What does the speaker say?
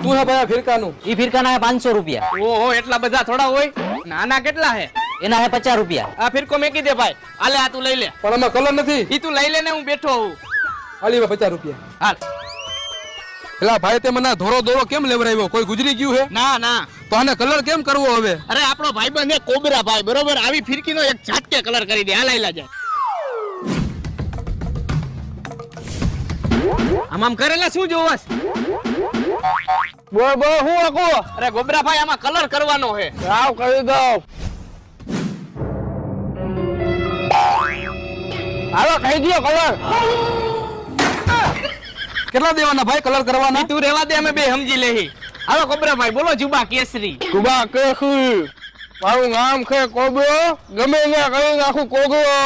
શું હે ભાઈ ફિરકાનું? ઈ ફિરકાના 500 રૂપિયા. ઓહો એટલા બધા થોડા હોય. નાના કેટલા હે? એના 50 રૂપિયા. આ ફિરકો મેકી દે ભાઈ. આલે આ તું લઈ લે. પણ આમાં કલર નથી. ઈ તું લઈ લે ને હું બેઠો હું. આલી 50 રૂપિયા. હાલ. એલા ભાઈ તે મને ધોરો દોરો કેમ લેવરાવ્યો? કોઈ ગુજરી ગયું હે? ના ના. તો આને કલર કેમ કરવો હવે? અરે આપણો ભાઈબંધ હે કોબરા ભાઈ બરોબર. આવી ફિરકીનો એક ઝાટકે કલર કરી દે. હાલ જા. આમ કરેલા શું જોવસ? બોલ બોલ હું આકો? અરે ગોબરા ભાઈ આમાં કલર કરવાનો હે. આવ કરી દો. હાલો કહી દો કલર. કેટલા દેવાના ભાઈ કલર કરવાના? તું રેવા દે અમે બે સમજી લેહી. હાલો ગોબરા ભાઈ બોલો જુબા કેસરી. કુબા કેસરી. મારું નામ છે કોબરો. ગમે ત્યાં કરી નાખું કોબરો.